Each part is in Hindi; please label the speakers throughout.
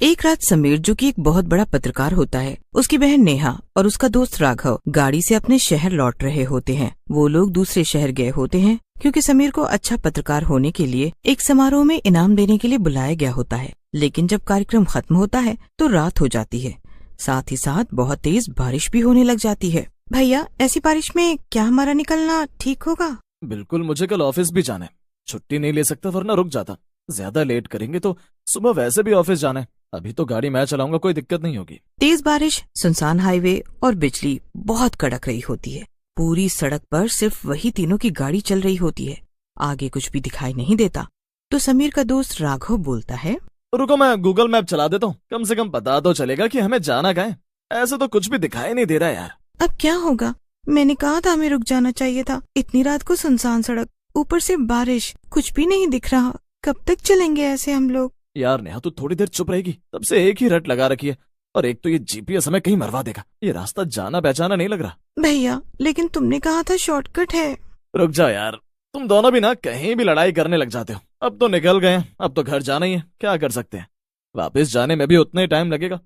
Speaker 1: एक रात समीर, जो कि एक बहुत बड़ा पत्रकार होता है, उसकी बहन नेहा और उसका दोस्त राघव गाड़ी से अपने शहर लौट रहे होते हैं। वो लोग दूसरे शहर गए होते हैं क्योंकि समीर को अच्छा पत्रकार होने के लिए एक समारोह में इनाम देने के लिए बुलाया गया होता है। लेकिन जब कार्यक्रम खत्म होता है तो रात हो जाती है। साथ ही साथ बहुत तेज बारिश भी होने लग जाती है। भैया, ऐसी बारिश में क्या हमारा निकलना ठीक होगा?
Speaker 2: बिल्कुल, मुझे कल ऑफिस भी जाना है। छुट्टी नहीं ले सकता वरना रुक जाता। ज्यादा लेट करेंगे तो सुबह वैसे भी ऑफिस जाना है। अभी तो गाड़ी मैं चलाऊंगा, कोई दिक्कत नहीं होगी।
Speaker 1: तेज बारिश, सुनसान हाईवे और बिजली बहुत कड़क रही होती है। पूरी सड़क पर सिर्फ वही तीनों की गाड़ी चल रही होती है। आगे कुछ भी दिखाई नहीं देता। तो समीर का दोस्त राघव बोलता है,
Speaker 2: रुको, मैं गूगल मैप चला देता हूँ, कम से कम पता तो चलेगा कि हमें जाना कहाँ है। ऐसे तो कुछ भी दिखाई नहीं दे रहा यार।
Speaker 1: अब क्या होगा? मैंने कहा था हमें रुक जाना चाहिए था। इतनी रात को सुनसान सड़क, ऊपर से बारिश, कुछ भी नहीं दिख रहा। कब तक चलेंगे ऐसे हम लोग?
Speaker 2: यार नेहा, तू थोड़ी देर चुप रहेगी? तब से एक ही रट लगा रखी है। और एक तो ये जीपीएस हमें कहीं मरवा देगा। ये रास्ता जाना पहचाना नहीं लग रहा।
Speaker 1: भैया, लेकिन तुमने कहा था शॉर्टकट है।
Speaker 2: रुक जाओ यार, तुम दोनों भी ना कहीं भी लड़ाई करने लग जाते हो। अब तो निकल गए हैं, अब तो घर जाना ही है। क्या कर सकते हैं, वापस जाने में भी उतना ही टाइम लगेगा।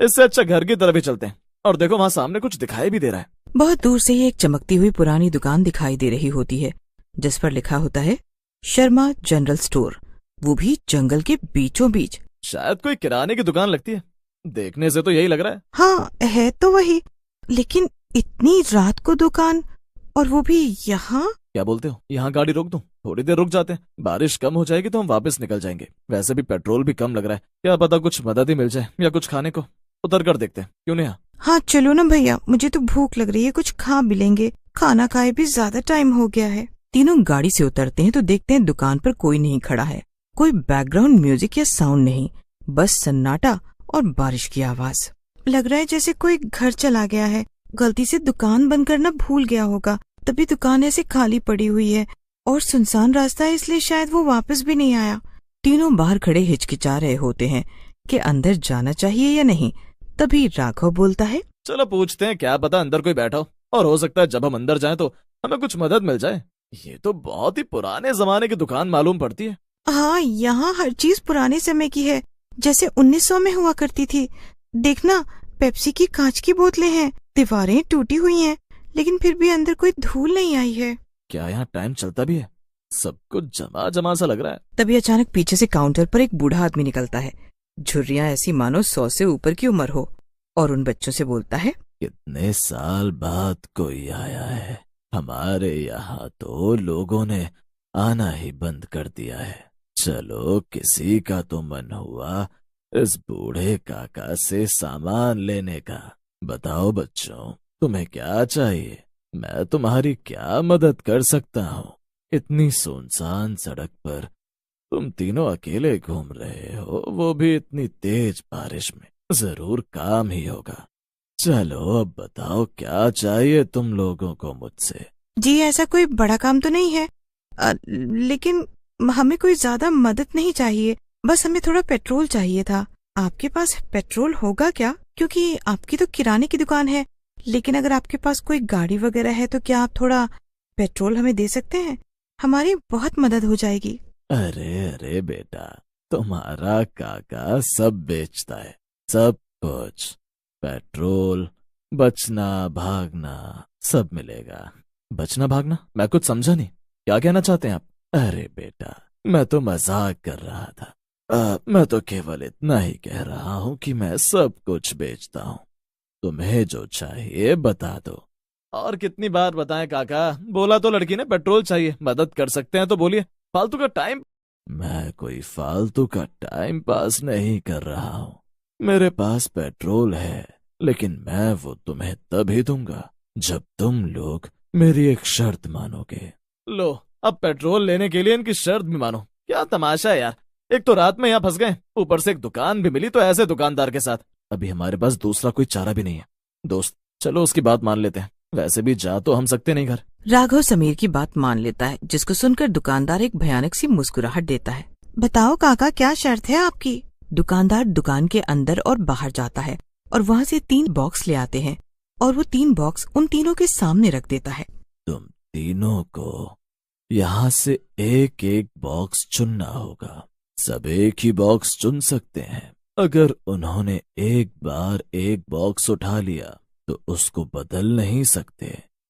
Speaker 2: इससे अच्छा घर की तरफ ही चलते हैं। और देखो, वहाँ सामने कुछ दिखाई भी दे रहा है।
Speaker 1: बहुत दूर से ही एक चमकती हुई पुरानी दुकान दिखाई दे रही होती है, जिस पर लिखा होता है शर्मा जनरल स्टोर, वो भी जंगल के बीचों बीच।
Speaker 2: शायद कोई किराने की दुकान लगती है, देखने से तो यही लग रहा है।
Speaker 1: हाँ, है तो वही, लेकिन इतनी रात को दुकान, और वो भी यहाँ।
Speaker 2: क्या बोलते हो, यहाँ गाड़ी रोक दूं? थोड़ी देर रुक जाते हैं, बारिश कम हो जाएगी तो हम वापस निकल जाएंगे। वैसे भी पेट्रोल भी कम लग रहा है, क्या पता कुछ मदद ही मिल जाए या कुछ खाने को। उतर कर देखते हैं, क्यों नहीं?
Speaker 1: हाँ चलो ना भैया, मुझे तो भूख लग रही है, कुछ खा भी लेंगे। खाना खाए भी ज्यादा टाइम हो गया है। तीनों गाड़ी से उतरते हैं तो देखते हैं दुकान पर कोई नहीं खड़ा है। कोई बैकग्राउंड म्यूजिक या साउंड नहीं, बस सन्नाटा और बारिश की आवाज। लग रहा है जैसे कोई घर चला गया है, गलती से दुकान बंद करना भूल गया होगा, तभी दुकान ऐसे खाली पड़ी हुई है। और सुनसान रास्ता है, इसलिए शायद वो वापस भी नहीं आया। तीनों बाहर खड़े हिचकिचा रहे होते हैं कि अंदर जाना चाहिए या नहीं। तभी राघव बोलता है,
Speaker 2: चलो पूछते हैं, क्या पता अंदर कोई बैठा हो। और हो सकता है जब हम अंदर जाएं तो हमें कुछ मदद मिल जाए। ये तो बहुत ही पुराने जमाने की दुकान मालूम पड़ती है।
Speaker 1: हाँ, यहाँ हर चीज पुराने समय की है, जैसे 1900 में हुआ करती थी। देखना, पेप्सी की कांच की बोतलें हैं, दीवारें टूटी हुई हैं, लेकिन फिर भी अंदर कोई धूल नहीं आई है।
Speaker 2: क्या यहाँ टाइम चलता भी है? सब कुछ जमा जमा सा लग रहा है।
Speaker 1: तभी अचानक पीछे से काउंटर पर एक बूढ़ा आदमी निकलता है। झुर्रियां ऐसी मानो 100 से ऊपर की उम्र हो, और उन बच्चों से बोलता है,
Speaker 2: कितने साल बाद कोई आया है। हमारे यहाँ तो लोगों ने आना ही बंद कर दिया है। चलो, किसी का तो मन हुआ इस बूढ़े काका से सामान लेने का। बताओ बच्चों, तुम्हें क्या चाहिए? मैं तुम्हारी क्या मदद कर सकता हूँ? इतनी सुनसान सड़क पर तुम तीनों अकेले घूम रहे हो, वो भी इतनी तेज बारिश में। जरूर काम ही होगा। चलो अब बताओ, क्या चाहिए तुम लोगों को मुझसे?
Speaker 1: जी ऐसा कोई बड़ा काम तो नहीं है, लेकिन हमें कोई ज्यादा मदद नहीं चाहिए, बस हमें थोड़ा पेट्रोल चाहिए था। आपके पास पेट्रोल होगा क्या? क्योंकि आपकी तो किराने की दुकान है, लेकिन अगर आपके पास कोई गाड़ी वगैरह है तो क्या आप थोड़ा पेट्रोल हमें दे सकते हैं? हमारी बहुत मदद हो जाएगी।
Speaker 2: अरे अरे बेटा, तुम्हारा काका सब बेचता है, सब कुछ। पेट्रोल, बचना भागना सब मिलेगा। बचना भागना? मैं कुछ समझा नहीं, क्या कहना चाहते हैं आप? अरे बेटा, मैं तो मजाक कर रहा था। मैं तो केवल इतना ही कह रहा हूँ कि मैं सब कुछ बेचता हूँ। तुम्हें जो चाहिए बता दो। और कितनी बार बताएं काका, बोला तो लड़की ने पेट्रोल चाहिए, मदद कर सकते हैं तो बोलिए। फालतू का टाइम। मैं कोई फालतू का टाइम पास नहीं कर रहा हूँ। मेरे पास पेट्रोल है, लेकिन मैं वो तुम्हें तभी दूंगा जब तुम लोग मेरी एक शर्त मानोगे। लो, अब पेट्रोल लेने के लिए इनकी शर्त भी मानो? क्या तमाशा है यार। एक तो रात में यहाँ फंस गए, ऊपर से एक दुकान भी मिली तो ऐसे दुकानदार के साथ। अभी हमारे पास दूसरा कोई चारा भी नहीं है। दोस्त, चलो उसकी बात मान लेते हैं, वैसे भी जा तो हम सकते नहीं घर।
Speaker 1: राघव समीर की बात मान लेता है, जिसको सुनकर दुकानदार एक भयानक सी मुस्कुराहट देता है। बताओ काका, क्या शर्त है आपकी? दुकानदार दुकान के अंदर और बाहर जाता है और वहाँ से 3 बॉक्स ले आते हैं, और वो 3 बॉक्स उन तीनों के सामने रख देता है।
Speaker 2: तुम तीनों को यहाँ से एक एक बॉक्स चुनना होगा। सब एक ही बॉक्स चुन सकते हैं, अगर उन्होंने एक बार एक बॉक्स उठा लिया तो उसको बदल नहीं सकते।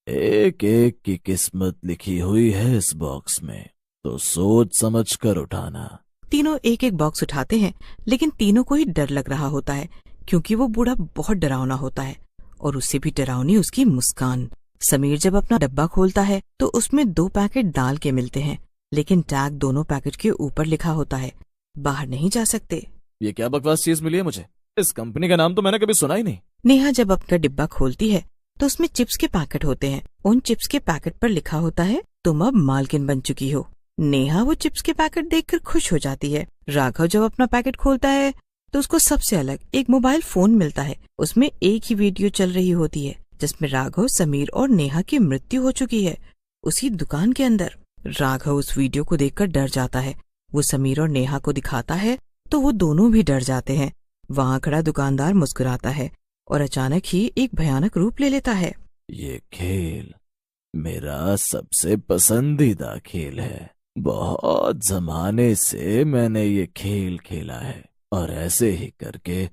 Speaker 2: एक एक की किस्मत लिखी हुई है इस बॉक्स में, तो सोच समझ कर उठाना।
Speaker 1: तीनों एक एक बॉक्स उठाते हैं, लेकिन तीनों को ही डर लग रहा होता है, क्योंकि वो बूढ़ा बहुत डरावना होता है और उससे भी डरावनी उसकी मुस्कान। समीर जब अपना डब्बा खोलता है तो उसमें 2 पैकेट दाल के मिलते हैं, लेकिन टैग दोनों पैकेट के ऊपर लिखा होता है, बाहर नहीं जा सकते।
Speaker 2: ये क्या बकवास चीज मिली है मुझे? इस कंपनी का नाम तो मैंने कभी सुना ही नहीं।
Speaker 1: नेहा जब अपना डिब्बा खोलती है तो उसमें चिप्स के पैकेट होते हैं। उन चिप्स के पैकेट पर लिखा होता है, तुम अब मालकिन बन चुकी हो। नेहा वो चिप्स के पैकेट देखकर खुश हो जाती है। राघव जब अपना पैकेट खोलता है तो उसको सबसे अलग एक मोबाइल फोन मिलता है। उसमें एक ही वीडियो चल रही होती है, जिसमें राघव, समीर और नेहा की मृत्यु हो चुकी है उसी दुकान के अंदर। राघव उस वीडियो को देखकर डर जाता है। वो समीर और नेहा को दिखाता है तो वो दोनों भी डर जाते हैं। वहाँ खड़ा दुकानदार मुस्कुराता है और अचानक ही एक भयानक रूप ले लेता है।
Speaker 2: ये खेल मेरा सबसे पसंदीदा खेल है। बहुत जमाने से मैंने ये खेल खेला है और ऐसे ही करके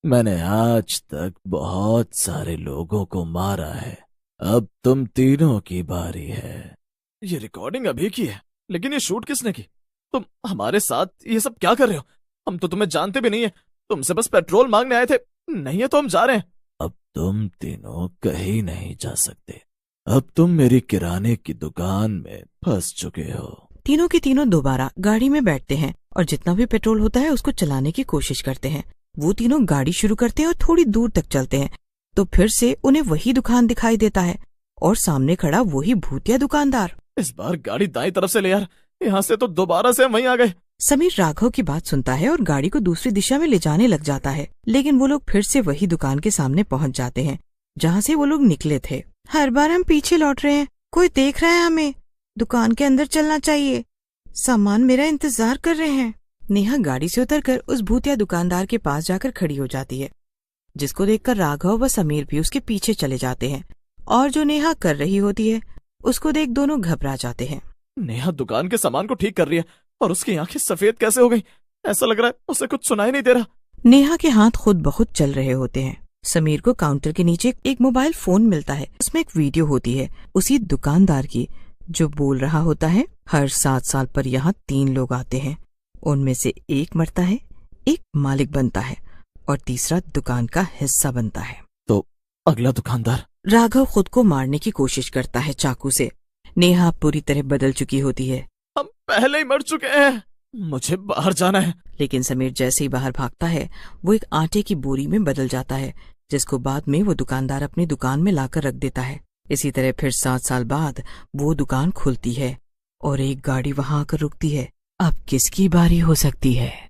Speaker 2: मैंने आज तक बहुत सारे लोगों को मारा है। अब तुम तीनों की बारी है। ये रिकॉर्डिंग अभी की है, लेकिन ये शूट किसने की? तुम हमारे साथ ये सब क्या कर रहे हो? हम तो तुम्हें जानते भी नहीं है, तुमसे बस पेट्रोल मांगने आए थे। नहीं है तो हम जा रहे हैं। अब तुम तीनों कहीं नहीं जा सकते। अब तुम मेरी किराने की दुकान में फंस चुके हो।
Speaker 1: तीनों के तीनों दोबारा गाड़ी में बैठते हैं और जितना भी पेट्रोल होता है उसको चलाने की कोशिश करते हैं। वो तीनों गाड़ी शुरू करते हैं और थोड़ी दूर तक चलते हैं तो फिर से उन्हें वही दुकान दिखाई देता है और सामने खड़ा वही भूतिया दुकानदार।
Speaker 2: इस बार गाड़ी दाईं तरफ से ले यार, यहाँ से तो दोबारा से हम वहीं आ गए।
Speaker 1: समीर राघव की बात सुनता है और गाड़ी को दूसरी दिशा में ले जाने लग जाता है, लेकिन वो लोग फिर से वही दुकान के सामने पहुंच जाते हैं जहाँ से वो लोग निकले थे। हर बार हम पीछे लौट रहे हैं, कोई देख रहा है हमें। दुकान के अंदर चलना चाहिए, सामान मेरा इंतजार कर रहे हैं। नेहा गाड़ी से उतरकर उस भूतिया दुकानदार के पास जाकर खड़ी हो जाती है, जिसको देखकर राघव व समीर भी उसके पीछे चले जाते हैं और जो नेहा कर रही होती है उसको देख दोनों घबरा जाते हैं।
Speaker 2: नेहा दुकान के सामान को ठीक कर रही है और उसकी आंखें सफेद कैसे हो गई? ऐसा लग रहा है उसे कुछ सुनाई नहीं दे रहा।
Speaker 1: नेहा के हाथ खुद बहुत चल रहे होते हैं। समीर को काउंटर के नीचे एक मोबाइल फोन मिलता है। उसमें एक वीडियो होती है उसी दुकानदार की, जो बोल रहा होता है, हर 7 साल पर यहाँ 3 लोग आते हैं, उनमें से एक मरता है, एक मालिक बनता है और तीसरा दुकान का हिस्सा बनता है।
Speaker 2: तो अगला दुकानदार?
Speaker 1: राघव खुद को मारने की कोशिश करता है चाकू से। नेहा पूरी तरह बदल चुकी होती है।
Speaker 2: हम पहले ही मर चुके हैं, मुझे बाहर जाना है।
Speaker 1: लेकिन समीर जैसे ही बाहर भागता है वो एक आटे की बोरी में बदल जाता है, जिसको बाद में वो दुकानदार अपनी दुकान में लाकर रख देता है। इसी तरह फिर 7 साल बाद वो दुकान खुलती है और एक गाड़ी वहां आकर रुकती है। अब किसकी बारी हो सकती है?